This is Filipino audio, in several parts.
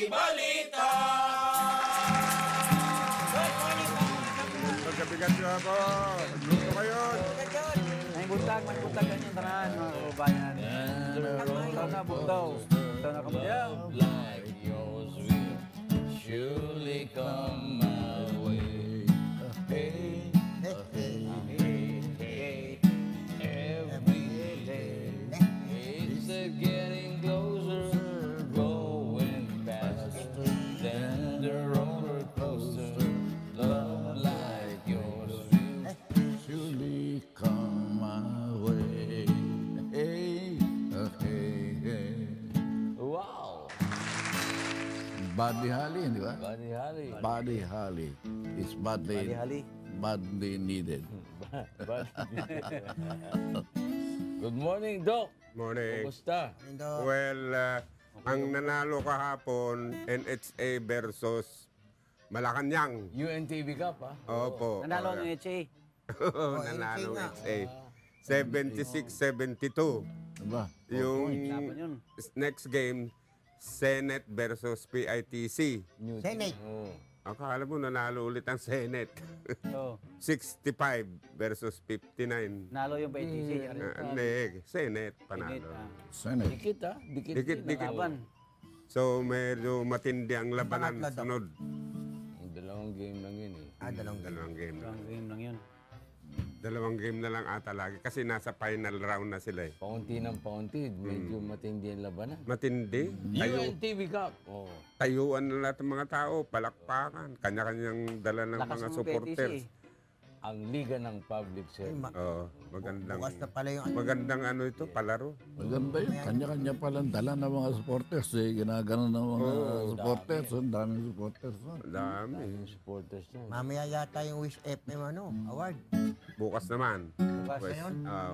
Balita! Pagkabigat nyo ako. Luto kayo. May buntag ganyan tanan, mga kababayan. Ikaw na buntaw. Ikaw na kababayan. Like yours will surely come my way. Hey, hey, hey, every day. It's getting closer, going faster than the roller coaster. Love like yours will surely come my way. Hey, hey. Wow! Buddy Holly, di ba? Buddy Holly. Buddy Holly. It's badly needed. Good morning, Doc. Morning. Kumusta? Well, ang nanalo kahapon, NHA versus Malacanang. UNTV Cup, ha? Opo. Nanalo ng HA. Nanalo NHA. 76-72. Diba? Yung Laban yun. next game, Senate versus PITC. Senate. Oh. Akala mo nanalo ulit ang Senate. So, 65 versus 59. nalo yung PTC. Hindi, Senate panalo. Senate. Dikit, ha? Dikit. Dikit-dikit. Laban. So medyo matindi ang labanan Pangatlo daw. sunod. Ang dalawang game lang yun, eh. Dalawang game na. Ang game lang yun. Dalawang game na lang ata lagi kasi nasa final round na sila eh. Paunti ng paunti. Medyo matindi ang labanan. Matindi. UNTV Cup. Oh. Tayuan na lahat ng mga tao, palakpakan, kanya-kanyang dala ng Lakas mga ng supporters. PTC. Ang Liga ng Public Service. Oh, magandang Bukas na pala yung magandang ano ito, palaro. Maganda yun. Kanya-kanya palang dala ng mga supporters. Ginagano ng mga supporters. Ang daming supporters. Dami. Yung supporters niya. mamaya yata yung Wish FM award. Bukas naman. Bukas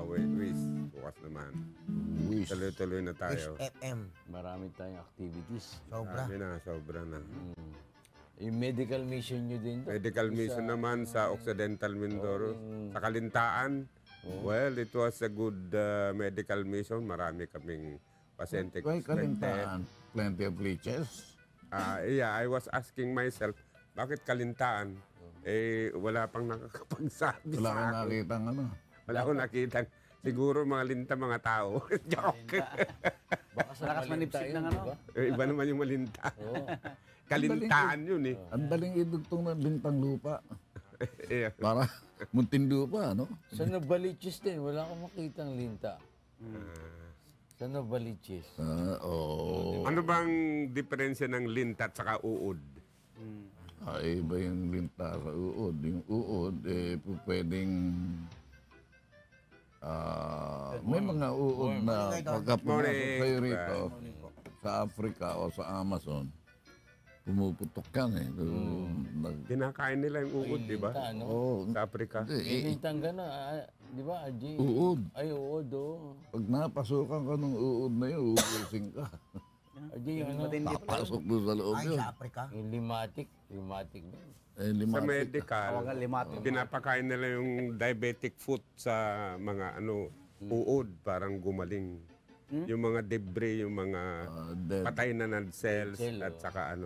Wait, wait. Bukas naman. Wish. Tuloy-tuloy na Wish tayo. FM. Marami tayong activities. Sobra. Sobra na. Yung medical mission nyo din, Doc. Medical mission naman sa Occidental Mindoro. Sa Kalintaan, well, it was a good medical mission. Marami kaming pasyente Kaya expected. Kalintaan. Plenty of leeches. Yeah, I was asking myself, bakit Kalintaan? Eh, wala pang nakakapagsabi Wala sa kang akin. nakita ano. Wala akong nakita. Siguro mga linta mga tao. Joke. Baka sa Lakas Malinta manipsik yun, ng di ano. ba? Iba naman yung malinta. Oo. Kalintaan yun eh. Ang daling idugtong ng lintang lupa. Yeah. Para muntinlupa, no? Sa Novaliches din, wala akong makita ng linta. Sa Novaliches. Oo. Ano bang diferensya ng linta at saka uod? Iba yung linta sa uod. Yung uod, pwedeng... may mga uod na pagka pumasok kayo rito sa Africa o sa Amazon, pumuputok yan eh. Kinakain nila yung uod, di ba? Linta, ano? Oo. Sa Afrika. Yung lintang gano'n, di ba, Aj? Uod. Ay, uod, oh. Pag napasukan ka ng uod na yun, uusin ka. Aj, yung ano, Papasok doon sa loob Ay, yun. sa Africa. yung limatic ba? Sa medical, Tawagan limatic. pinapakain nila yung diabetic foot sa mga uod, parang gumaling. Yung mga debris, yung mga patay na ng cells at saka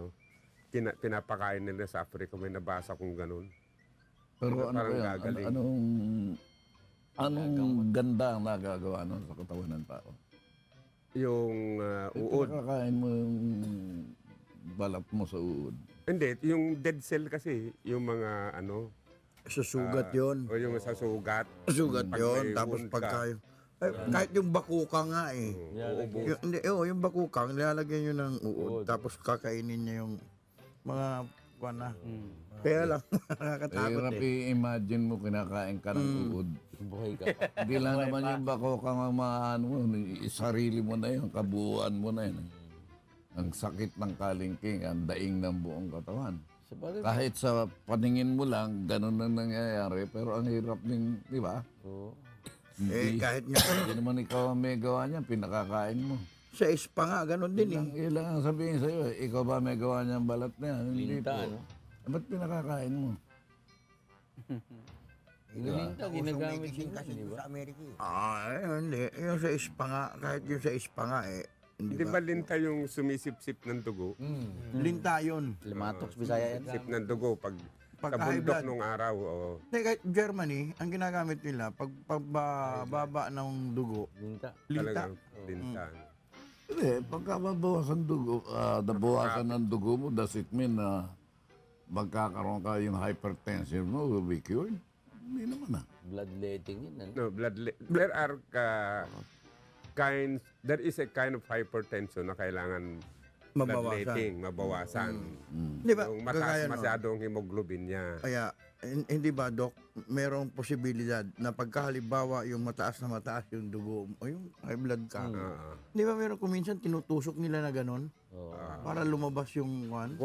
pinapakain nila sa Africa. May nabasa kong ganun. Pero ano Parang kaya, gagaling. anong ganda ang nagagawa nun sa katawan ng tao? Yung uod. Nakakain mo yung balat mo sa uod. Hindi, yung dead cell kasi, yung mga Susugat yun. o yung sa sugat. Sugat Pag yun. may Tapos wound pagka... ka. kahit yung bakuka nga eh. Uubo. Yung bakuka, nilalagyan nyo ng uod. Tapos kakainin niya yung mga kuwan na. Kaya lang, nakakatakot Hirap eh. i-imagine mo kinakain ka ng uod. Buhay ka pa. Hindi lang naman yung bako ka maano mo, sarili mo na yun, kabuuan mo na yun. Ang sakit ng kalingking, ang daing ng buong katawan. Sabagay, Kahit sa paningin mo lang, ganun na nangyayari. Pero ang hirap din, di ba? oo. Kahit nga Hindi naman ikaw ang may gawa niyan, pinakakain mo. sa ispa nga, ganun din eh. Yun lang ang sabihin sa'yo, ikaw ba may gawa niyang balat na yan? Hindi Linta, po. ano? Ba't pinakakain mo? Yung linta, ginagamit medicine din, kasi di ba? sa Amerika eh. Hindi. Yung sa ispa nga, kahit yung sa ispa nga eh, Di ba linta yung sumisip-sip ng dugo? Linta yun. Limatox, Bisaya yan. Sip ng dugo pag Pag sa high bundok blood. nung araw. Oo. Hindi, kahit Germany, ang ginagamit nila, pag baba ng dugo, Linta. linta. Talagang linta. Hindi, pagka mabawasan dugo, nabawasan ng dugo mo, does it mean na magkakaroon ka yung hypertension mo will be cured? Hindi naman Bloodletting yun. Ano? No, there are there is a kind of hypertension na kailangan bloodletting, mabawasan. Di ba? Yung Kagaya mataas nun. masyadong hemoglobin niya. Kaya, hindi ba, Doc, merong posibilidad na pagkahalimbawa yung mataas yung dugo o yung high blood ka, Oo. di ba meron kuminsan tinutusok nila na ganon para lumabas yung one?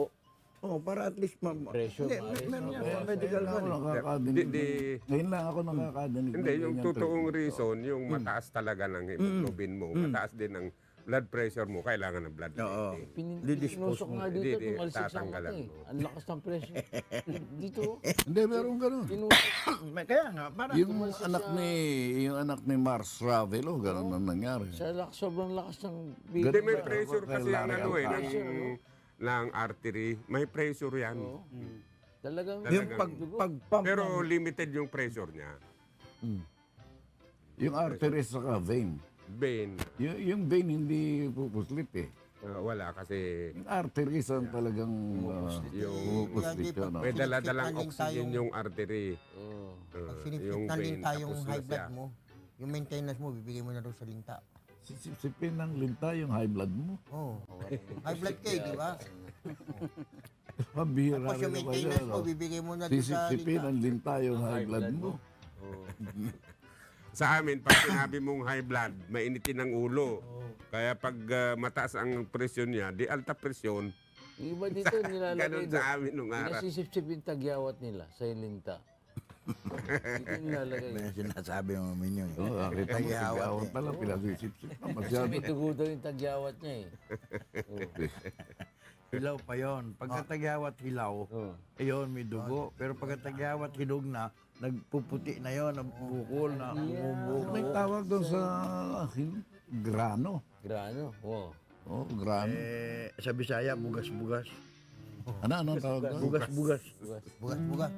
Oh, para at least Pressure, Hindi, maayos, meron no? yan sa medical Ako one. nakakadinig. Ngayon lang ako nakakadinig. Hindi, ng yung ganyan totoong treatment. reason, yung mataas talaga ng hemoglobin mo, mataas din ang blood pressure mo, kailangan ng bloodletting. Di-dispose Pinusok nga dito, Hindi, tumalsik sa tatanggalan mata eh. mo. Ang lakas ng pressure. Dito, Hindi, meron ganun. pinusok. Kaya nga, para Yung anak ni Mars Ravelo, ganun ang nangyari. Sobrang lakas ng Hindi, bigay. may pressure kasi ang Kailangan ng artery. May pressure yan. Talagang yung pag-pump Pero limited yung pressure niya. Yung arteries saka vein. Vein, Yung vein hindi pupuslit eh. wala kasi Yung arteries ang talagang yung pupuslit yun. may Sinipsip dala-dalang na linta oxygen yung- yung artery. Pag sinipsip Yung ng vein, linta yung tapos high na blood siya. mo, yung maintenance mo, bibigay mo na doon sa linta. Sipsipin ng linta yung high blood mo. Oh. High blood ka di ba? Mabihira Tapos rin yung naman maintenance yan. mo, bibigay mo na doon sa Sisipsipin linta. ng linta yung high blood mo. Sa amin, pag sinabi mong high blood, mainitin ang ulo. Kaya pag mataas ang presyon niya, di alta presyon. yung iba dito nilalagay Ganun doon. sa amin nung araw. Nasisip-sip yung tagyawat nila sa linta. Dito nilalagay. Yan sinasabi mo minyo. Oo, nakita mo, sigawat pala, pinasisipsip na Kasi masyado. may dugo daw yung tagyawat niya eh. Hilaw pa yon. Pagkatagyawat hilaw, ayun, may dugo. Pero pagkatagyawat hinog na, nagpuputi na yon, nabukol na, bumubuko. May tawag doon sa grano. Grano. Wow. Oh, grano. Sa Bisaya, bugas-bugas. Ano ang tawag doon? Bugas-bugas. Bugas-bugas.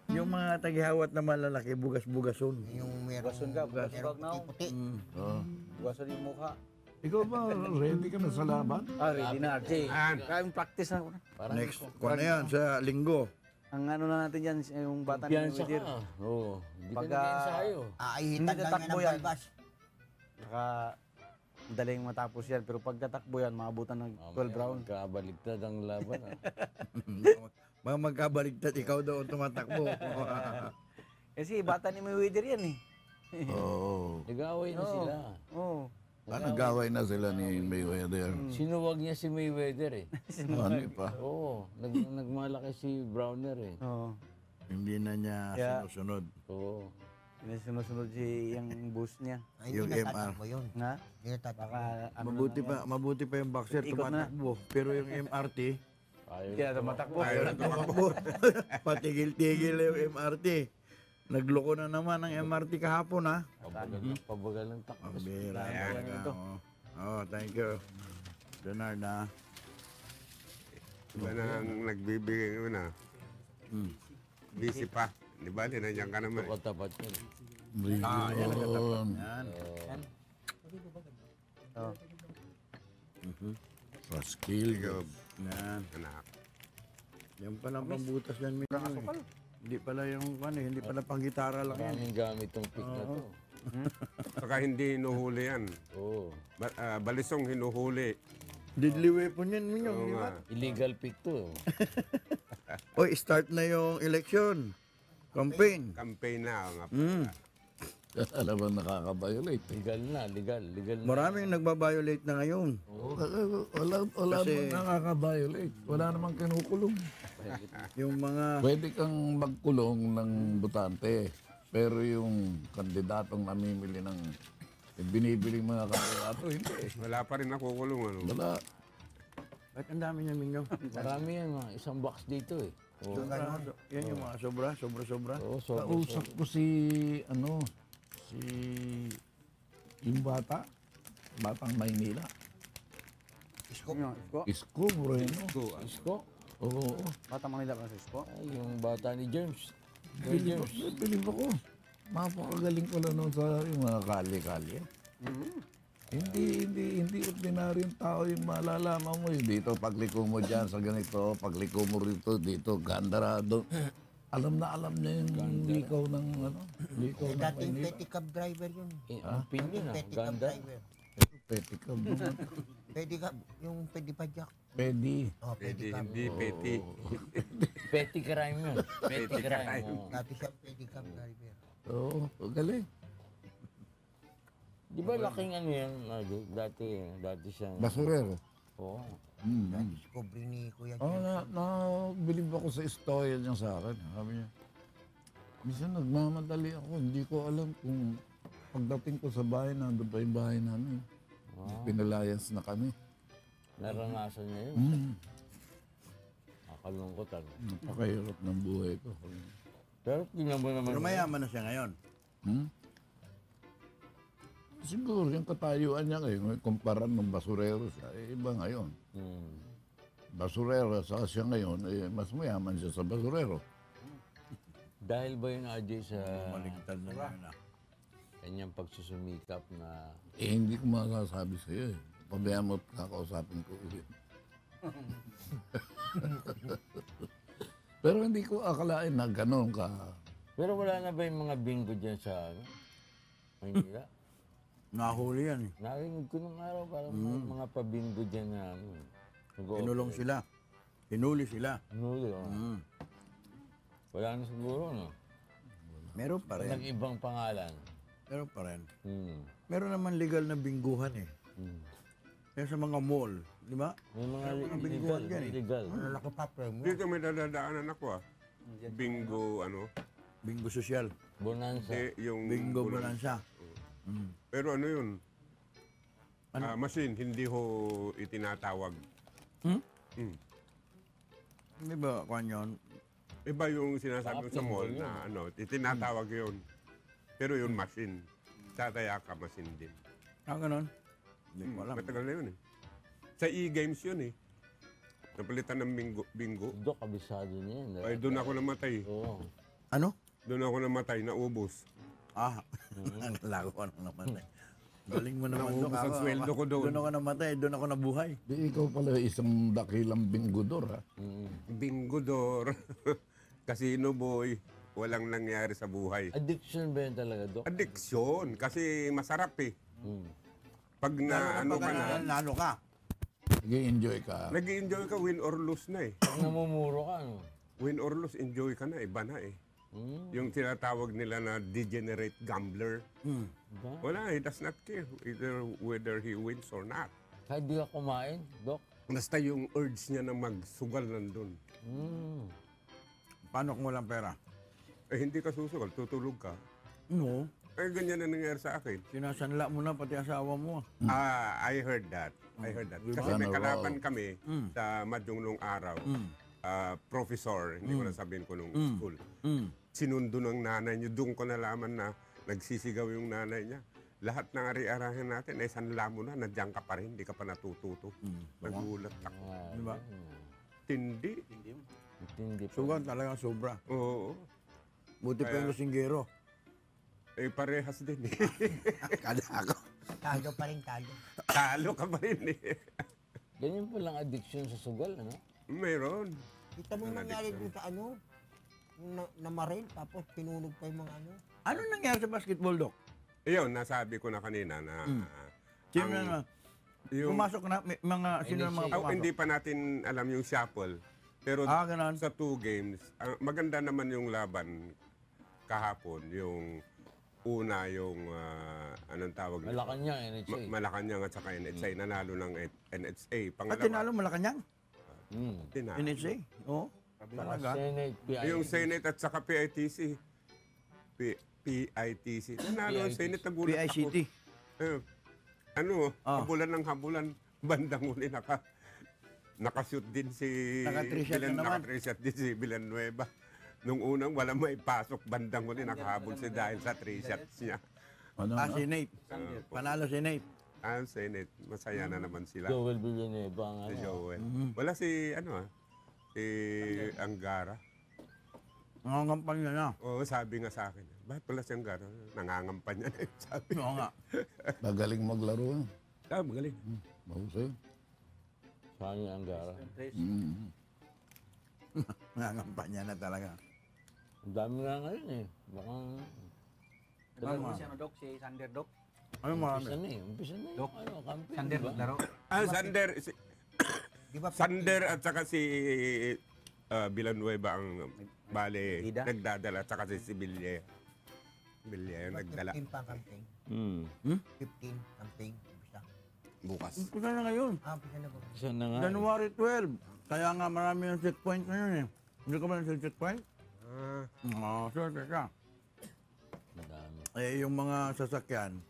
Yung mga tagyawat na malalaki, bugas-bugason. Yung meron, meron puti. Oh. Buwasan yung mukha. Ikaw ba, ready ka na sa laban? Ready na, RJ. Kaming practice na. Next, kung ano yan, sa linggo. Ang ano na natin yan, yung bata ni Piyansa Widir. ka. Oo. Hindi ka Pagka- nag-ensayo. Aahitan Hindi lang yan tatakbo ng yan. balbas. Saka daling matapos yan. Pero pagkatakbo yan, maabutan ng 12 round. Kabaligtad ang laban. Mga magkabaligtad, ikaw daw ang tumatakbo. Kasi bata ni Widir yan eh. Oo. Nag-away na sila. Oo. Nag-away na sila ni Mayweather. Sinuwag niya si Mayweather eh. Ano pa? Oo. Nagmalaki si Browner eh. Oo. Hindi na niya Yeah. sinusunod. Oo. Sinusunod yung boost niya. Ay, Yung hindi MR. natatakbo yun. Na? Hindi natatakbo. Baka ano Mabuti pa yung boxer Ikot na. tumatakbo. Pero yung MRT, Ayaw. kaya tumatakbo. Ayaw na tumakbo. Patigil-tigil yung MRT. Nagloko na naman ang MRT kahapon, ha? Pabagal ng takbo. Pambira talaga. Oh, thank you. Bernard, ha? Iba na ang nagbibigay ko na. Busy pa. Di ba? Tinanyan ka naman. Katapat yun. Yun. Oh. Paskil. Ikaw, Yan. anak. Yan pala ang pambutas yan. Hindi pala yung hindi pala pang gitara lang yan. Maraming gamit tong pick na to. Saka hindi hinuhuli yan. Oo. Balisong hinuhuli. Deadly weapon yan, Minyo. Oo nga. Illegal pick to. Oy, start na yung election. Campaign. Campaign na. Nga. Alam mo, nakaka-violate. Legal na. Legal na. Maraming nagbabiolate na ngayon. Wala namang nakaka-violate. Wala namang kinukulong. Yung mga Pwede kang magkulong ng butante. Pero yung kandidatong namimili ng binibiling mga kandidato, hindi. Wala pa rin nakukulong. Ano? Wala. Bakit ang dami niya, Minyo? Marami yan. Isang box dito eh. Oo. Yan yung mga sobra. Oo, so, Kausap ko si yung batang Maynila. Isko. Isko, Moreno. Isko. Oo. Bata Manila ba sa Isko? Ay, yung bata ni James. Kay James. Bilib ako. Mapakagaling pala nun sa yung mga kali-kali. Hindi ordinaryong tao yung malalaman mo. Dito, pagliko mo dyan sa ganito, pagliko mo rito, dito, gandara, doon. Alam na alam niya yung likaw ng ano, likaw ng Dating Maynila. petty cab driver yun. Ang pin yun ah. Petty cab Ganda. driver. Petikab. Petty cab, yung petty padjak. Pedi. Oh, petty cab. Hindi, petty. Petty crime yun. Petty crime. oo. Dati siya petty cab driver. Oo, galing. Di ba laking ano yan? Dati siyang... Basurero. Oo. Dati discovery ni Kuya Oo, James. bilib ako sa istorya niya sa akin. Sabi niya, minsan nagmamadali ako, hindi ko alam kung pagdating ko sa bahay, nandun pa yung bahay namin. Pinalayas na kami. Naranasan niya yun. Nakalungkot ano. Napakahirap ng buhay ko. Pero tingnan mo naman. Pero mayaman na siya ngayon. Siguro yung katayuan niya ngayon, kumpara ng basurero siya, iba ngayon. Basurero, sa siya ngayon, mas mayaman siya sa basurero. Dahil ba yun Ajay sa Maligtad na ngayon na. kanyang pagsusumikap na Hindi ko masasabi sa iyo. Pabayaan mo at kakausapin ko ulit. Pero hindi ko akalain na gano'n ka. Pero wala na ba yung mga bingo dyan sa ano? Maynila? Nahuli yan eh. Narinig ko nung araw parang mga pabingo dyan na ano. Kinulong sila. Hinuli sila. Nuli, oh. Wala na siguro, no? Meron pa rin. Nag-ibang pangalan. Meron pa rin. Hmm. Meron naman legal na bingguhan eh. Kaya sa mga mall, di ba? May mga Meron mga illegal, bingohan dyan eh. illegal. Malaki pa premium. Dito may dadaanan ako Bingo, Bingo social. Bonanza. yung Bingo bonanza. Pero ano yun? Machine, hindi ho itinatawag. Di ba, kwan yun? Iba yung sinasabi ko sa mall na itinatawag yun. Pero yun machine. Tatayaka machine din. Ganun. Hindi ko alam. Matagal na yun eh. Sa e-games yun eh. Napalitan ng bingo. Dok, kabisado niya yan. Ay, doon ako namatay. Oo. Ano? Doon ako namatay, naubos. Ang lago ko naman eh. Galing mo naman Naubos ang sweldo ko doon. Doon ako namatay, doon ako nabuhay. Di ikaw pala isang dakilang binggodor, ha? Bingodor. Casino boy. Walang nangyari sa buhay. Addiction ba yan talaga, Dok? Addiction. Kasi masarap eh. Pag na ano ka na, Nano ka? Nag-enjoy ka. nag-enjoy ka, win or lose na eh. Pag namumuro ka, no? Win or lose, enjoy ka na, iba na eh. Yung tinatawag nila na degenerate gambler. Wala, he does not care either whether he wins or not. Kahit di ka kumain, Dok. Basta yung urge niya na magsugal nandun. Paano kung walang pera? Eh, hindi ka susugal, tutulog ka. No. Eh, ganyan na nangyari sa akin. Sinasanla mo na pati asawa mo. I heard that. I heard that. Kasi may kalaban kami sa Madyong nung araw. Professor, hindi ko na sabihin ko nung school. Sinundo ng nanay niyo. Doon ko nalaman na nagsisigaw yung nanay niya. Lahat ng ari-arahin natin, sanla mo na, nandiyan ka pa rin, hindi ka pa natututo. Nagulat ako. Di ba? Tindi. Hindi pa. Sugan talaga sobra. Oo. Buti pa yung lasinggero. Eh, parehas din eh. Kada ako. Talo pa rin, talo. Talo ka pa rin eh. Ganyan palang addiction sa sugal, ano? Mayroon. Kita mo yung nangyari dun sa ano, yung namaril, tapos pinunog pa yung mga ano. Ano nangyari sa basketball, Dok? Ayun, nasabi ko na kanina na Sino na? yung Pumasok na, may mga, sino na mga pumasok? hindi pa natin alam yung shuffle. Pero Ganun. sa 2 games, maganda naman yung laban kahapon. Yung una, yung anong tawag nito? Malacanang, NHA. Malacanang at saka NHA. Nanalo ng NHA. At Pangalawa, tinalo Malacanang? tinalo. NHA? Oo. Talaga? Senate, PIT. Yung Senate at saka PITC. PITC. Nanalo ang Senate, nagulat ako. PICT. Habulan ng habulan. Bandang huli nakashoot din si Naka-3-shot na naman. Naka-3-shot din si Villanueva. Nung unang wala may pasok, bandang huli nakahabol si dahil sa 3 shots niya. Ano? Senate. Panalo Senate. Senate. Masaya na naman sila. Joel Villanueva ang Si ano. Joel. Wala si, si Angara. Nangangampanya na. Oo, sabi nga sa akin, bakit pala si Angara? Nangangampanya na yun, sabi. Oo nga. Magaling maglaro yan. Magaling. Mahusay. Saan yung Angara? Nangangampanya na talaga. Ang dami nga ngayon eh. Baka... Ano si ano, Dok? Si Sander, Dok? Ano marami? Umpisa na eh. Umpisa na yung ano, campaign. Sander diba? maglaro. Sander, Di ba? Sander at saka si Villanueva ang bale Bida? nagdadala at saka si Villa. Villa yung nagdala. 15 pa ang campaign. 15 campaign. Umpisa. Bukas. Umpisa na ngayon. Umpisa na ba? Umpisa na nga. January 12. Kaya nga marami ng checkpoint ngayon eh. Hindi ka ba nasa checkpoint? Oo, sure ka. Madami. Eh, yung mga sasakyan,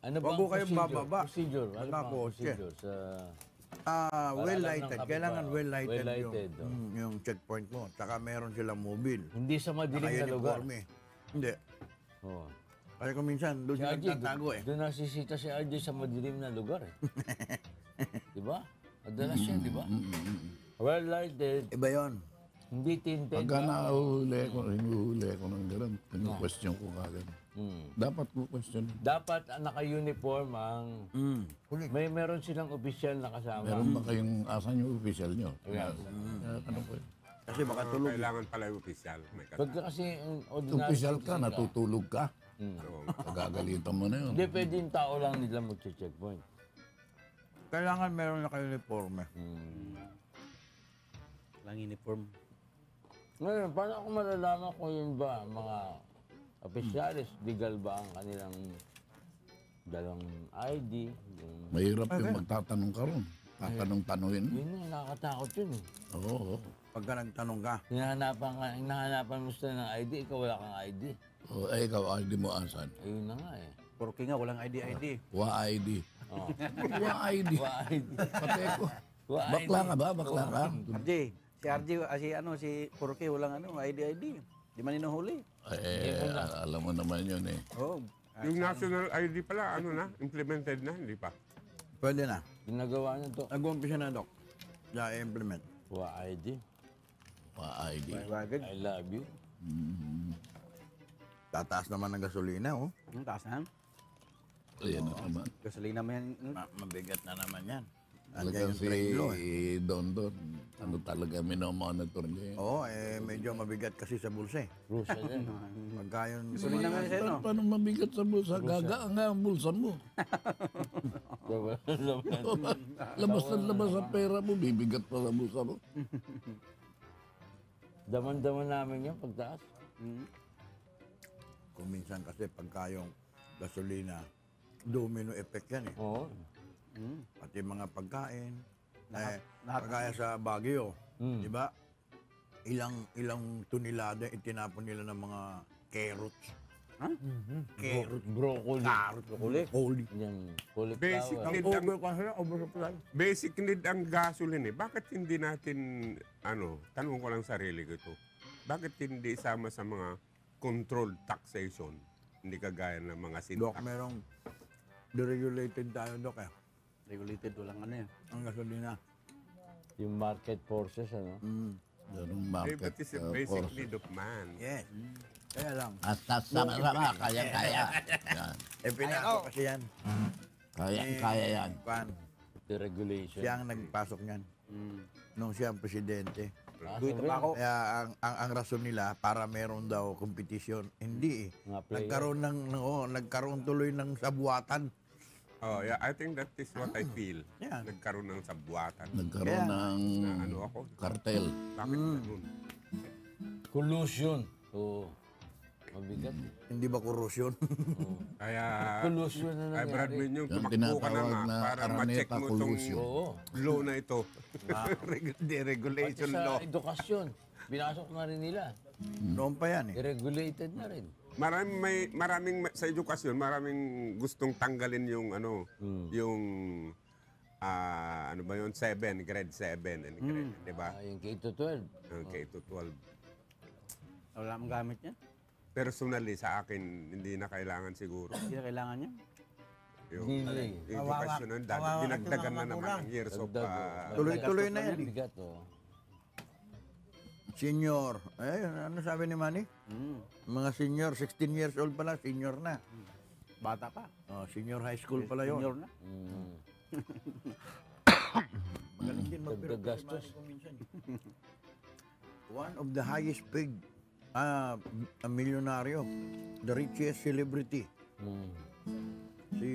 Ano ba Wag ang ko kayong procedure? bababa. Procedure. Ano ba ang Nakakotse. procedure sa... well-lighted. lang Kailangan kapit- well-lighted, well-lighted, yung checkpoint mo. Tsaka meron silang mobile. Hindi sa madilim na lugar. Naka-uniforme. Hindi. Oo. Kasi kung minsan, doon Si sila RJ, nagtatago eh. doon nasisita si RJ sa madilim na lugar eh. Di ba? Madalas yan, di ba? Well-lighted, Iba yun. hindi tinted. Pagka hinuhuli ko ng gano'n, question ko kagad. Dapat ko question. Dapat naka-uniform ang... Meron silang opisyal na kasama. Meron ba kayong, asan yung official nyo? Ayan. Ano ko yun? Kasi baka tulog. Kailangan pala yung opisyal. May Pagka kasi ang ordinary... Official ka, natutulog ka. Oo. Pagagalitan mo na yun. Hindi, pwede yung tao lang nila mag-checkpoint. Kailangan meron naka-uniforme. Lang uniform. Ngayon, paano ako malalaman kung yun ba mga opisyalis, legal ba ang kanilang dalang ID? Yung... Mahirap yung magtatanong ka ron. Tatanong-tanongin mo. Yun yung nakakatakot yun eh. Oo. Pagka nagtanong ka, Hinahanapan mo sila ng ID, ikaw wala kang ID. Ikaw, ID mo asan? Ayun na nga eh. Puro nga, walang ID. Wa ID. Oh. Wa ID. Wa ID. Pati ko. Wa Bakla ka ba? Bakla ka? RJ, si Puro walang ID. Di man inuhuli. Alam mo naman yun eh. Oh. Yung national ID pala, implemented na, hindi pa. pwede na. Ginagawa niya to. Nag-umpisa na, Dok. I-implement. Wa ID. Wa ID. Wagad. I love you. Tataas naman ng gasolina, oh. Ang taas na. Ayan na naman. Gasolina mo yan. Mabigat na naman yan. Talagang Andiyan yung si trade law, Don Don. Ano talaga minomonitor niya yun. Oo, medyo mabigat kasi sa bulsa eh. Rusa yan. Pagka yun, Gasolina nga siya, no? Paano mabigat sa bulsa? Gagaan nga ang bulsa mo. Labas na labas sa pera mo, bibigat pa sa bulsa mo. Daman-daman namin yan pagtaas. kung minsan kasi pagka yung gasolina, domino effect yan eh. Oo. Pati mga pagkain. Kagaya sa Baguio, di ba? Ilang tunilada itinapon nila ng mga carrots. Carrot. Broccoli. Holy. Yan. Basic Cauliflower. need Over ang, kasi, oversupply. basic need ang gasoline eh. Bakit hindi natin, tanong ko lang sarili ko ito. Bakit hindi isama sa mga controlled taxation? Hindi kagaya ng mga Dok, sintak. merong deregulated tayo, Dok eh. Regulated, walang ano yan. Ang gasolina. Yung market forces, ano? Ganun Eh, market but it's a basic force. need of man. Yes. Kaya lang. At sama-sama, kaya-kaya. Yan. Pinako kasi yan. Kaya yan. Pan, The regulation. siya ang nagpasok niyan. Nung siya ang presidente. Guhit pa ako. Kaya ang rason nila para meron daw kompetisyon. Hindi eh. Mga player. Nagkaroon tuloy ng sabuatan. Oh, yeah, I think that is what I feel. Yeah. Nagkaroon ng sabwatan. Nagkaroon ng Na ano ako? kartel. Bakit ganun? Collusion. Oo. Mabigat. Hindi ba korosyon? Kaya, Collusion na ay Brad nangyari. Minyong, Yung tumakbo ka na tinatawag nga na para Araneta ma-check mo itong collusion. Oo. law na ito. Pati Deregulation sa law. edukasyon. Binasok na rin nila. Noon pa yan eh. Regulated na rin. Maraming sa edukasyon, maraming gustong tanggalin yung yung ano ba yun, grade 7 and grade, di ba? Yung K-12. Okay, to 12. Wala mong gamit yan. Personally, sa akin, hindi na kailangan siguro. Hindi na kailangan yan. Yung Delay. edukasyon ng dati, Kawawa dinagdagan kasi na mga naman magulang. ang years of Dagdag, oh. Tuloy-tuloy na Gastos yan, eh. Bigat, oh. Senior. Eh, ano sabi ni Manny? Mga senior, 16 years old pala, senior na. Bata pa. Oh, senior high school pala yun. Senior na. Mm. Magaling din Dagdag magpiro si gastos. Manny kung minsan. One of the highest paid a milyonaryo, the richest celebrity. Mm. Si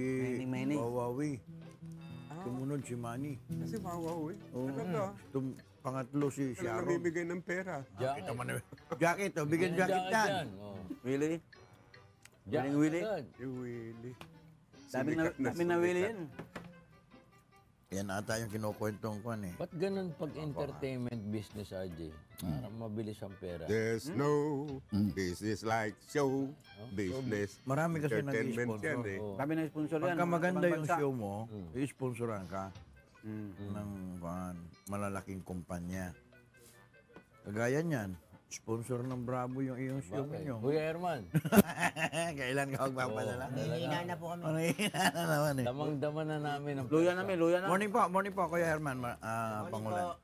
Manny. Wawawi. Sumunod si Manny. Kasi wow eh. Oo. Pangatlo si Kaya Sharon. namimigay ng pera. Jacket. Jacket, oh, bigyan jacket yan. Oh. Willie. Jacket Willie. agad. Yung Willie. Sabi na Sumikat Willie sumikat. yan. Yan ata yung kinukwentong ko eh. Ba't ganun pag entertainment business, RJ? Parang mabilis ang pera. There's no business like show business. Marami kasi Entertainment nag-sponsor. yan eh. Oh. Sabi ng sponsor yan. Pagka maganda ibang yung bansa. show mo, i-sponsoran ka Mm. ng malalaking kumpanya. Kagaya niyan, sponsor ng Bravo yung iyong show ninyo. Kuya Herman, Kailan ka magpapadala? Hihina na po kami. Manghihina na naman eh. damang-dama na namin ang Luya namin, luya na. Morning po, Kuya Herman, Pangulan.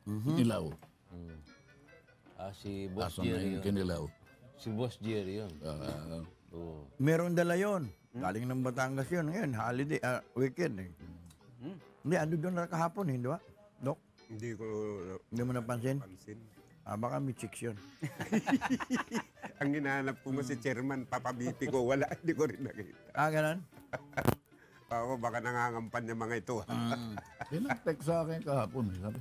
Kinilaw. Mm. Si Boss Aso na Jerry yung yun. kinilaw. Si Boss Jerry yun. Ah, Oo. Meron dala yun. Galing ng Batangas yun. Ngayon, holiday, weekend eh. Hindi, ando doon na kahapon, hindi ba? Dok, Hindi ko hindi mo napansin? napansin. Baka may chicks yun. Ang hinahanap ko nga si chairman, papabipi ko, wala, hindi ko rin nakita. Ganon? Ako, baka nangangampan yung mga ito. Pinag-text sa akin kahapon. Sabi,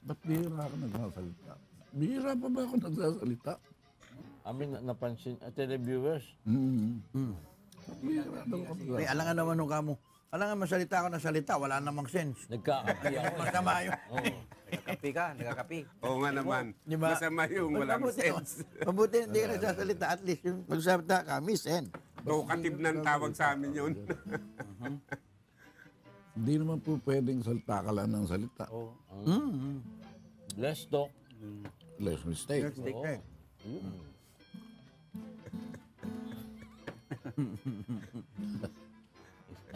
ba't bihira ako nagsasalita? Bihira pa ba ako nagsasalita? Amin napansin, televiewers. Bihira daw ako Eh, alangan naman nung kamo. Alangan masalita ako ng salita, wala namang sense. Nagkakapi ako. Masama yun. Oo. Nagkakapi ka, nagkakapi. Oo nga naman, Di ba? masama yung walang sense. Mabuti hindi ka nagsasalita. At least yung magsasalita ka, miss end. Talkative ng tawag sa amin yun. Hindi naman po pwedeng salita ka lang ng salita. Oo. Let's talk. Less mistake. Stick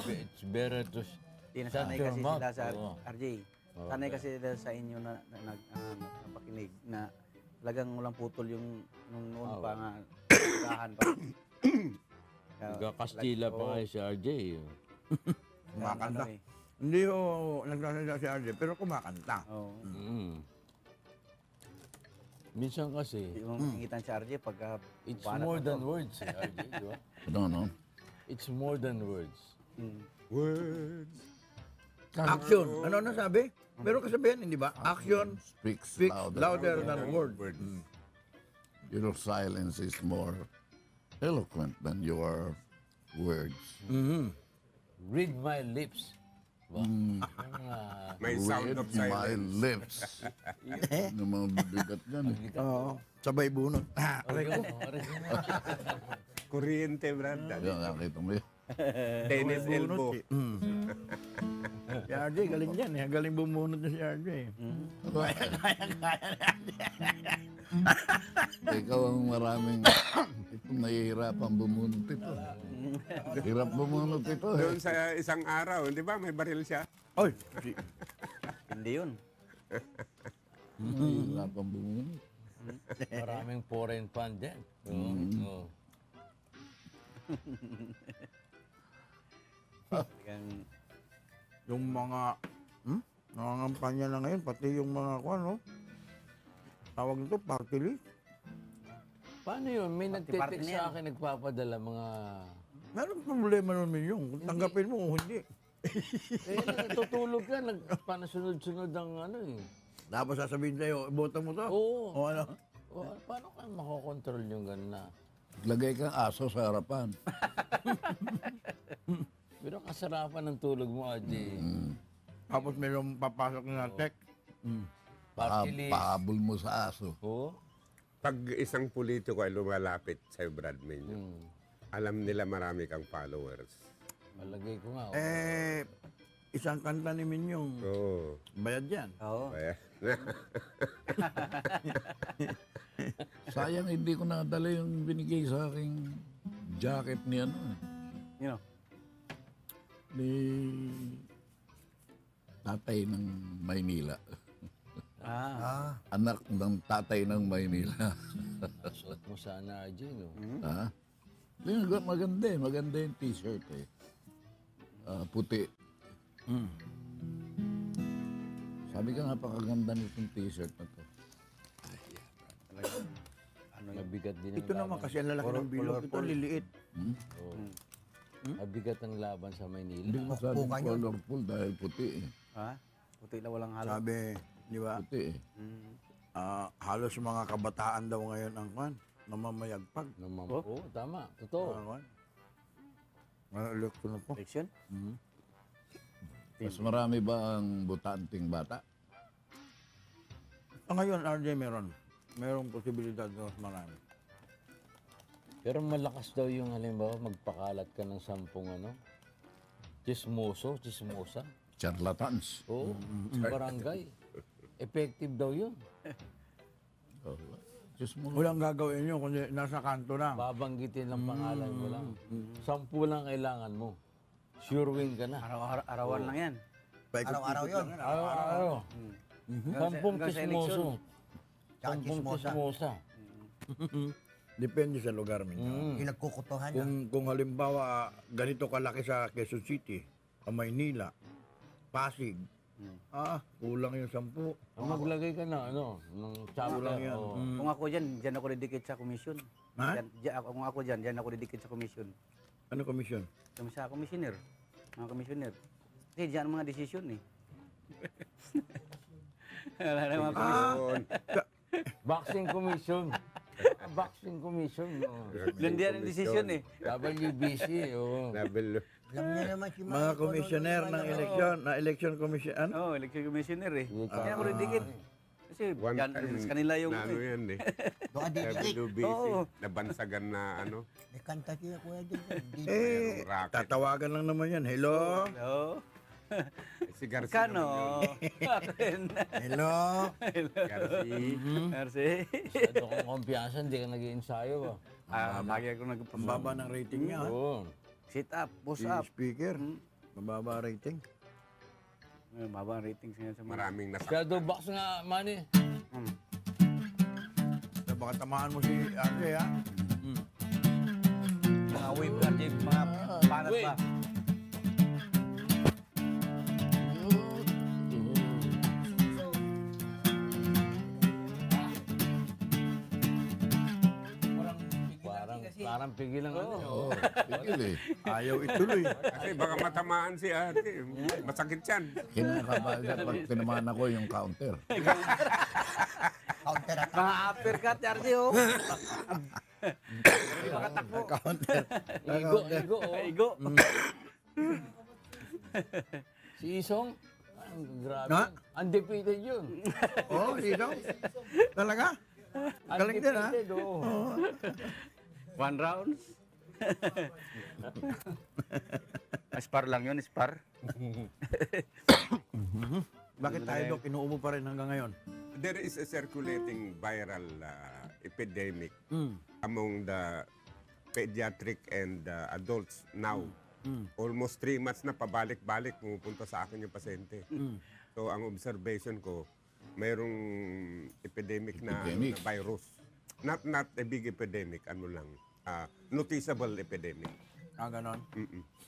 It's better to Tinasanay shut your kasi mouth. sila sa Oo. RJ. Sanay kasi sila sa inyo na napakinig na talagang walang putol yung nung noon pa nga kahan pa. Nagkakastila pa kayo si RJ. Kumakanta. Ano eh. Hindi ko nagsasalita si RJ, pero kumakanta. Oo. Minsan kasi, Yung kingitan si RJ pagka it's banat more mo than to. words, RJ. Di ba? No. It's more than words. Words. Action. Ano sabi? Pero kasabihan, hindi ba? Action Speaks speaks louder. louder than word. Your silence is more eloquent than your words. Read my lips. Ba? Yung, May sound Read of my silence. lips. Yung mga bibigat yan eh. Oo. Sabay bunot. Kuryente, Brad. Yan, nakita mo yun. Tennis elbow. Si RJ, galing yan eh. Galing bumunot na si RJ. Ikaw ang maraming itong nahihirapan bumunot ito. Hirap bumunot ito eh. Doon sa isang araw, di ba, may baril siya. Oy! Hindi yun. Nahihirapan bumunot. maraming foreign fund din. Oo. Yan, Yung mga nangangampanya na ngayon, pati yung mga no? Tawag nito, party list. Paano yun? May Party nagtitik na yan. sa akin, nagpapadala mga... Meron problema naman yung kung tanggapin mo o hindi. Tutulog ka, nagpanasunod-sunod ang ano eh. Tapos sasabihin sa'yo, boto mo to. Oo. O ano? Paano ka makokontrol yung gano'n na? Lagay kang aso sa harapan. Pero kasarapan ng tulog mo, Adi. Tapos mayroong papasok na text. Party list. Pahabol mo sa aso. Oo. Pag isang politiko ay lumalapit sa'yo, Brad Menyo, alam nila marami kang followers. Malagay ko nga. Isang kanta ni Minyong, Oo. bayad yan. oo. Kaya, Sayang hindi ko nadala yung binigay sa aking jacket ni ano eh. You know? Ni tatay ng Maynila. Anak ng tatay ng Maynila. Suot mo sana, RJ, no? Ha? Maganda eh. Maganda yung t-shirt eh. Puti. Sabi ka, napakaganda nitong t-shirt na to. Mabigat din ang Ito naman laban. kasi ang lalaki ng bilog. Ito liliit. Mabigat ang laban sa Maynila. Hindi mo sabi colorful dahil puti eh. Ha? Puti na walang halo. Sabi, di ba? Puti eh. Halos mga kabataan daw ngayon ang kwan. Namamayagpag. Oo, tama. Totoo. Election na po. Election? Mas marami ba ang butanting bata? Ngayon, RJ, meron. Merong posibilidad na mas marami. Pero malakas daw yung halimbawa, magpakalat ka ng 10 chismosa. Charlatans. Oo, sa barangay. Effective daw yun. Diyos mo. Walang gagawin yun kundi nasa kanto lang. Babanggitin ng pangalan mo lang. 10 lang kailangan mo. Sure win ka na. Arawan lang yan. Araw-araw yun. Araw-araw. 10 chismoso. Tsaka 10 chismosa. chismosa. Depende sa lugar minsan. Pinagkukutuhan na. Kung halimbawa ganito kalaki sa Quezon City, sa Maynila, Pasig, kulang yung 10. Maglagay ka na, ng chapter. yan. o- Kung ako dyan ako didikit sa komisyon. Ha? Kung ako dyan ako didikit sa komisyon. Ano komisyon? Kami sa commissioner. Mga commissioner. Kasi dyan ang mga desisyon eh. Wala na mga commissioner. Boxing commission. Boxing commission. Doon diyan ang desisyon eh. WBC. Oo. Level. Alam niya naman si Mga komisyoner ng eleksyon, na election commission, ano? Oo, election commissioner eh. Yung Kaya ako didikit. Kasi One yan, time, sa kanila yung... na ano yan eh. Doon didikit. WBC. Oo. Nabansagan na ano. May kanta siya kuya dyan. Eh, Rocket. tatawagan lang naman yan. Hello? Oo. Si Garcia Kano? Akin. Hello? Garcia. Merci. Masyado kong kumpiyansa, hindi ka nag-iensayo. Lagi ako Ang baba ng rating niya, ha? Oo. sit up, push Si up. speaker, mababa rating. Mababa ang ratings ngayon sa mga... Maraming nasa. Shadow box nga, Manny. Baka tamaan mo si Ate, ha? Mga wave ka, Jake. Mga panat ba? Parang pigil ang ano. Oo, pigil eh. Ayaw ituloy. Kasi baka matamaan si ate. Masakit yan. Kinakabahan siya pag tinamaan ako yung counter. Counter attack. Mga uppercut, Charlie, oh. Counter. Igo, igo. Oh. Igo. Si Isong, ang grabe. Ha? Undefeated yun. Oh, sino? Talaga? Galing din, ha? Undefeated, oo. 1 round. Spar lang yun, spar. Bakit tayo, Dok, inuubo pa rin hanggang ngayon? There is a circulating viral epidemic among the pediatric and adults now. Almost 3 months na pabalik-balik pumupunta sa akin yung pasyente. So ang observation ko, mayroong epidemic na virus. Not a big epidemic, ano lang. Noticeable epidemic. Ganon.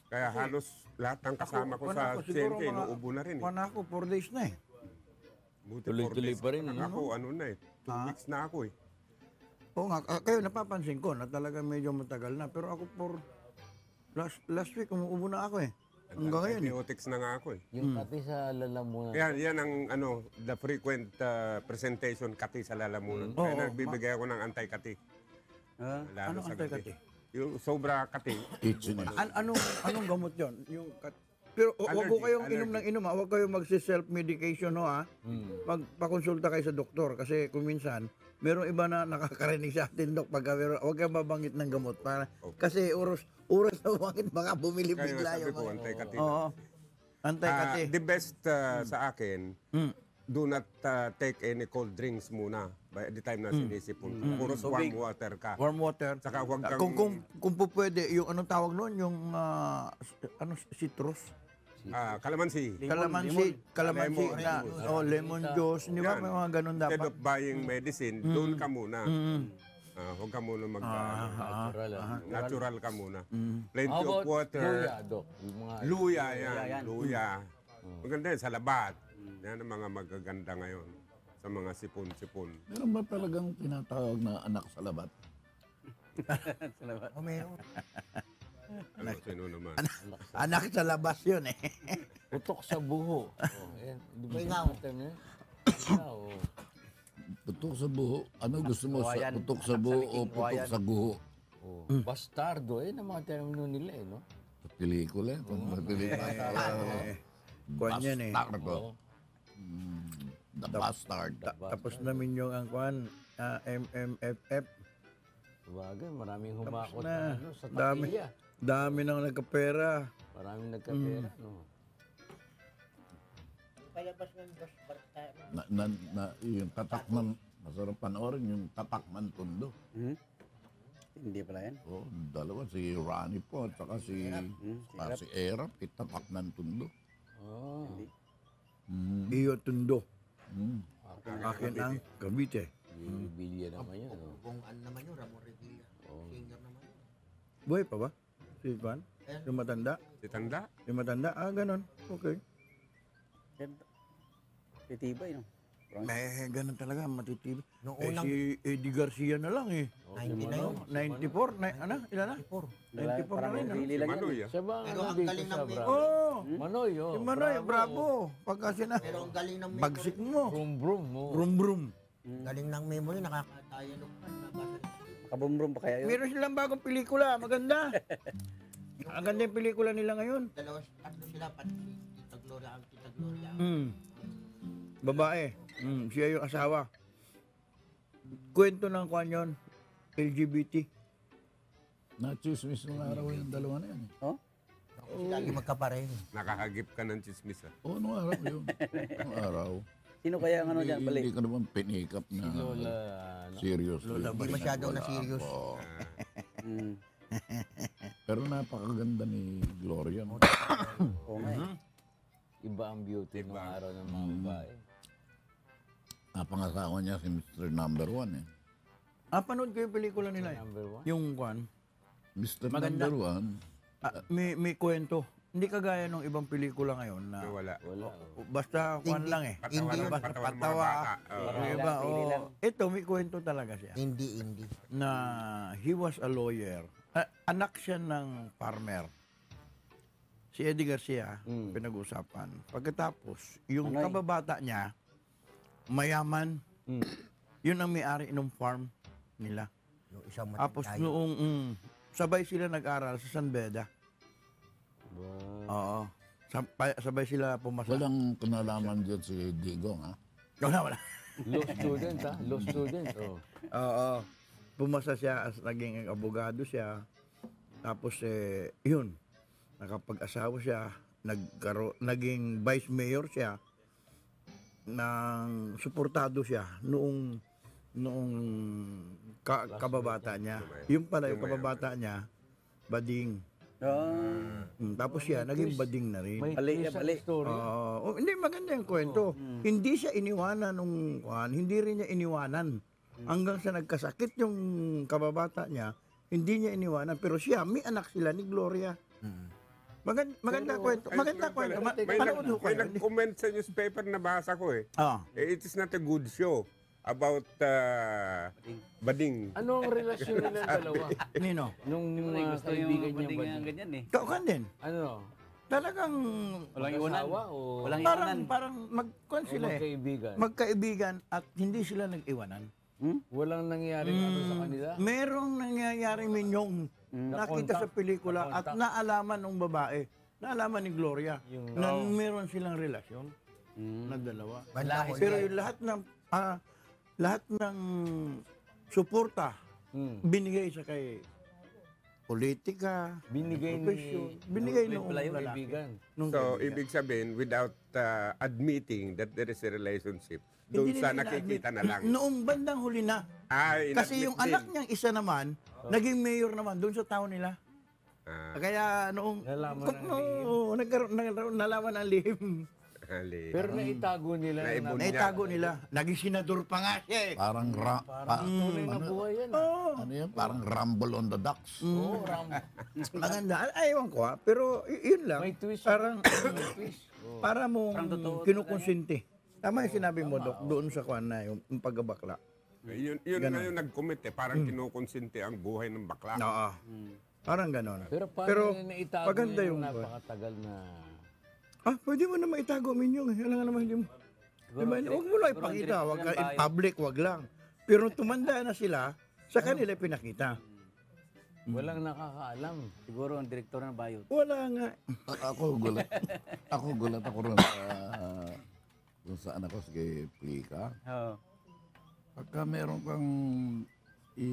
Kaya halos lahat ng kasama ko sa pasyente, inuubo na rin. Kuwan ako, 4 days na eh. Buti Tuloy-tuloy 4 days pa rin, lang ako, ano na eh. 2 weeks na ako eh. Oo nga, kayo napapansin ko na talaga medyo matagal na. Pero ako last week, umuubo na ako eh. Hanggang ngayon eh. Antibiotics na nga ako eh. Yung pati sa lalamunan. Yan ang the frequent presentation, kati sa lalamunan. Kaya nagbibigay ako ng anti-kati. Lalo Anong sa anti-kati? Yung sobra kati. Itching. Anong gamot yon? Yung pero wag ko kayong inom ng inom, wag kayong magsi-self-medication, no, ha? Magpakonsulta kayo sa doktor kasi kung minsan, meron iba na nakakarinig sa atin, Dok, pagka wag kang babanggit ng gamot para kasi oras na bakit baka bumili Kaya bigla sabi yung ko, anti-kati. Oo. Anti-kati. The best sa akin, do not take any cold drinks muna by the time na sinisipon ka. Puros warm water ka. Warm water. Saka huwag kang... Kung po pwede, yung anong tawag noon, yung citrus. Kalamansi. Kalamansi na, lemon juice, di ba? Yan. May mga ganun Instead dapat. of buying medicine, doon ka muna. Huwag ka muna Natural. natural ka muna. Plenty How of about water. luya, Dok? Yung mga Luya yan. Luya. Maganda yan sa labat. Yan ang mga magaganda ngayon sa mga sipon-sipon. Meron ba talagang tinatawag na anak sa labat? O meron. Ano, sino naman? Anak sa labas yun eh. putok sa buho. Ayan. Di ba Ingaw. yung term yun? Ingaw. Putok sa buho. Ano gusto mo? Kawayan. Putok sa buho o Saliking putok kawayan. sa guho? Bastardo. Ayan ang mga termino nila eh, no? Sa pelikula. Kung sa pelikula. Kuwan yan eh. Bastardo. The bastard. Tapos namin yung ang kuwan, MMFF. Sabagay, maraming humakot na. na, ano, sa Dami. takilya. Dami nang nagkapera. Maraming nagkapera, no? Palabas ng boss Barta. Yung tatakman, masarap panoorin yung tatakman tundo. Hindi pala yan. Oh, dalawa, si Ronnie po at saka si Erap, itatakman tundo. Oh. Iyo tundo. Mm. Akin ang Cavite. Bilya naman yun, no? Kung ano naman yun, Ramon Revilla. Singer naman yun. Buhay pa ba? Si Juan? Yung matanda? Si Tanda? Yung matanda? Ganon. Okay. Titibay, no? May ganun talaga, matitibay. Noong Eh, unang si Eddie Garcia na lang eh. 90 na yun. 94? Ano? Ilan na? 94 na Parang rin. hindi Si lang yan. Manoy, Siya ba Pero ang ang dito galing sa ng Bravo? Oh! Manoy, oh. Si Manoy, bravo. Pagka Pero ang galing ng bagsik mo. Brum brum mo. Brum brum. Galing ng memory, nakaka-dialogue pa. Nabasa. Kabumrum pa kaya yun? Meron silang bagong pelikula, maganda. Ang ganda yung pelikula nila ngayon. Dalawa, tatlo sila, pati si Tita Gloria, ang Tita Gloria. Babae. Siya yung asawa. Kwento ng kwan yun, LGBT. Na-chismis nung araw yung dalawa na yan. Ako sila lagi magkapareho. nakakagip ka ng chismis. Oo, nung araw yun. Nung araw. Sino kaya ang ano dyan? Hindi Balik. ka naman pinikap na Lola, ano? seriously. Hindi masyado na serious. Oo. Mm. Pero napakaganda ni Gloria. No? Oo nga eh. Iba ang beauty ng araw ng mga babae. Napangasawa niya si Mr. Number 1 eh. Panood ko yung pelikula nila eh. Number one. Yung kwan. Mr. Maganda. Number 1, May kwento. Hindi kagaya ng ibang pelikula ngayon na Wala. Wala. basta kwan lang eh. Patawan, Hindi yun. patawan mga Patawa. bata. Oo. Diba? Ito, may kwento talaga siya. Hindi. Na he was a lawyer. Anak siya ng farmer. Si Eddie Garcia, pinag-usapan. Pagkatapos, yung Anoy. kababata niya, mayaman, yun ang may-ari ng farm nila. Yung isang Tapos matitay. noong sabay sila nag-aral sa San Beda. Oo. Sabay sila pumasa. walang kinalaman dyan si Digong ha. Wala. Law student, ha? Law student, oh. Oo. Pumasa siya as naging abogado siya. Tapos yun, nakapag-asawa siya, naging vice mayor siya, nang suportado siya noong kababata niya. Yung pala yung kababata niya, bading. Tapos siya, naging bading na rin. May Bali, twist ang bali. story. Hindi, maganda yung kwento. Hindi siya iniwanan nung hindi rin niya iniwanan. Hanggang sa nagkasakit yung kababata niya, hindi niya iniwanan. Pero siya, may anak sila ni Gloria. Maganda kwento. Maganda kwento. Panood ho May kayo. nag-comment sa newspaper na basa ko eh. It is not a good show about bading. Ano ang relasyon nila dalawa? Nino? Nung mga Gusto yung kaibigan niya ba? bading ganyan eh. Kaukan din. Ano? Talagang Walang iwanan. Mag-asawa o Walang iwanan. parang magkuhan sila eh. magkaibigan? Magkaibigan at hindi sila nag-iwanan. Walang nangyayari ano sa kanila? Merong nangyayari minyong nakita sa pelikula at naalaman ng babae. Naalaman ni Gloria na meron silang relasyon na dalawa. Banda ko Pero yan. yung lahat ng suporta binigay sa kay politika, Binigay profesyon. ni... Binigay May nung pala yung lalaki. kaibigan. Nung So, kaibigan. ibig sabihin, without admitting that there is a relationship, doon Hindi sa nila nakikita na ina-admit. lang. Noong bandang huli na. Ay, Kasi inadmit yung din. anak niyang isa naman, naging mayor naman doon sa town nila. Ah, Kaya noong... Nalaman ng Oo, nalaman ang lihim. ali. Pero naitago nila. Naibon. Naitago nila. Naging senador pa nga siya eh. Parang, Tunay na buhay yan. ano yan? Parang rumble on the ducks. Oo, Rambo. Maganda. Ewan ko pero yun lang. May twist. Parang, May twist. para mo Parang totoo kinukonsinti. Tama yung sinabi mo, Dok, doon sa kwan na yung pagbabakla. Yun na yung nag-commit eh. Parang kinukonsinti ang buhay ng bakla. Oo. Parang ganon. Pero paano Pero, nila naitago maganda yung yung- napakatagal na... Pwede mo na maitago Minyong. Alam nga naman hindi mo. Diba, huwag mo lang ipakita. Huwag ka in public, huwag lang. Pero nung tumanda na sila, sa kanila pinakita. Walang nakakaalam. Siguro ang direktor ng bayot. Wala nga. Ako gulat. Ako rin sa kung saan ako sa kay Plika. Oo. Pagka meron kang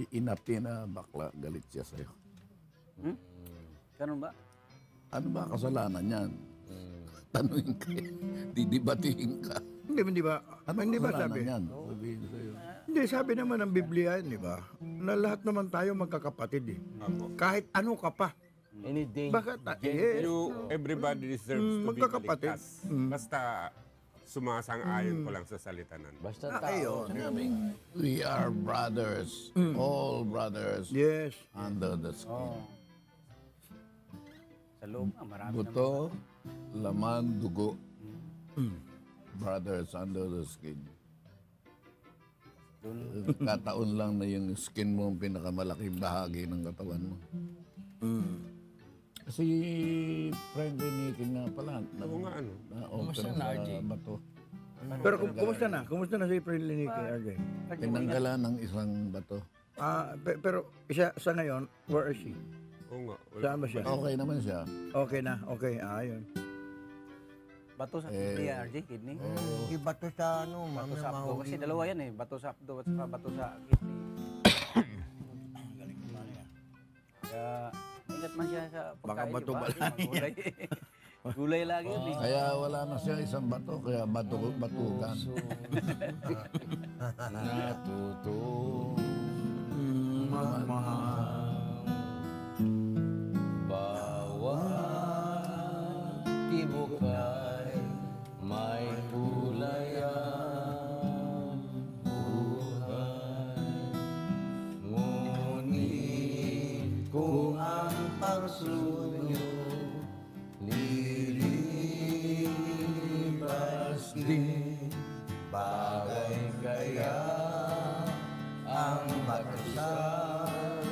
inapi na bakla, galit siya sa'yo. Ganun ba? Ano ba kasalanan yan? Tanungin ka, didibatiin ka. Hindi ba? Ano Hindi ba kasalanan sabi? yan? Sabihin sa'yo. Hindi, sabi naman ng Biblia, di ba? Na lahat naman tayo magkakapatid eh. Kahit ano ka pa. Any danger. Bakit? Yes. Everybody deserves to be magkakapatid. ligtas. Basta sumasang-ayon ko lang sa salita nun. Basta tao. Sinabing, we are brothers, all brothers, Yes. under the skin. Oo. Sa loob, marami Buto, laman, dugo. Brothers under the skin. Kataon lang na yung skin mo ang pinakamalaking bahagi ng katawan mo. Kasi friendly Nicky nga pala. Oo nga ano. Kumusta na, RJ? Bato. Pero kumusta na? Kumusta na si Friendly Nicky, RJ? Tinanggalan ng isang bato. Pero sa ngayon, where is she? Oo nga. Saan ba siya? Okay naman siya. Okay na, okay. Yun. Bato sa kidney, RJ, kidney. Iba to sa ano, Bato mamaya sa abdo. mahuli. Kasi dalawa yan eh. Bato sa abdo at saka bato sa kidney. Kaya, ingat man siya sa pagkain. bato diba? ba lang Gulay. Gulay lagi yun eh. Kaya wala na siya isang bato, kaya batugan. Natuto. Bawat tibukay may kulay ang buhay. Ngunit kung ang pagsunyo lilibas din, bagay kaya ang magsasal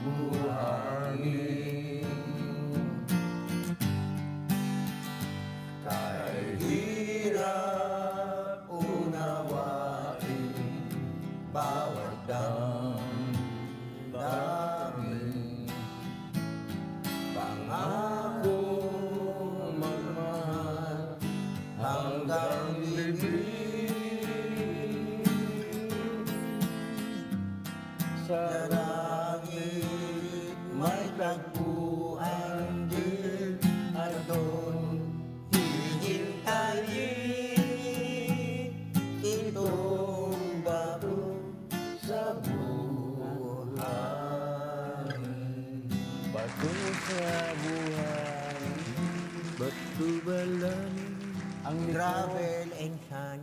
buhangin. Kahit hirap unawain bawat damdamin, pangako magmahal hanggang libing. Sa langit may tagpuan din at doon hihintayin itong bago sa buhay. Bago sa buhay. Bato balanin. Ang liko. Gravel and sun.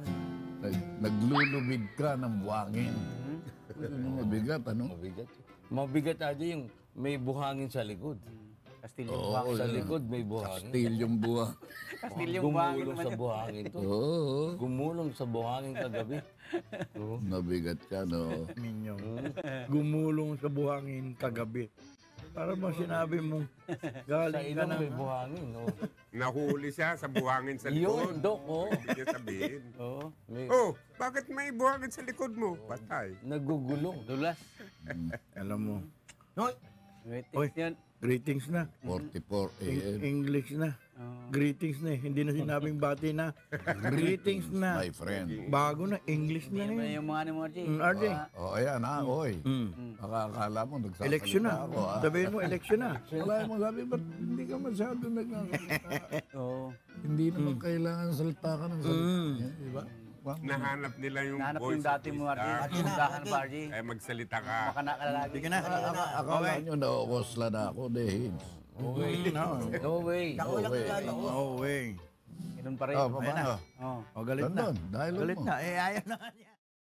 Naglulubid ka ng buwangin. Ano mabigat, ano? Mabigat. Mabigat aja yung may buhangin sa likod. Kastilyo. Oo, Sa yun. likod may buhangin. Stilyong buwang. Kastilyo buhangin Gumulong naman sa yan. buhangin to. Oo. Gumulong sa buhangin kagabi. Oo. Mabigat ka, no? Minyong. Gumulong sa buhangin kagabi. Para mo sinabi mo, Sa galing ka ilong na. may buhangin. Oh. Nahuli siya sa buhangin sa Yun, likod. Dok, oh. Ibig niya sabihin. Oo. May Oh, bakit may buhangin sa likod mo? Patay. nagugulong. Dulas. Alam mo. Hoy, Wait, Oy. yan. Greetings na. 44 a.m. English na. Greetings na eh. Hindi na sinabing bati na. Greetings na. My friend. Bago na. English na eh. Yung mga ni mo, RJ. RJ. O, ayan ha, oy. Akala mo, nagsasalita Election na. ako, ha? Sabihin mo, election na. Wala mo sabi, ba't hindi ka masyado nagkakalita? Oo. Hindi naman kailangan salita ka ng salita. Diba? Nahanap nila yung Nahanap voice yung dati of mo, the RJ. star. Puntahan ba, RJ? Eh, magsalita ka. Makakalagi ka na. Akala nyo na-osla na ako, dehid. No. No way. Ako lang kilala ko. No way. Ganun pa rin. Oh, paano? Oo. O, galit na. London, dahil Galit mo. na. Eh, ayaw na nga niya.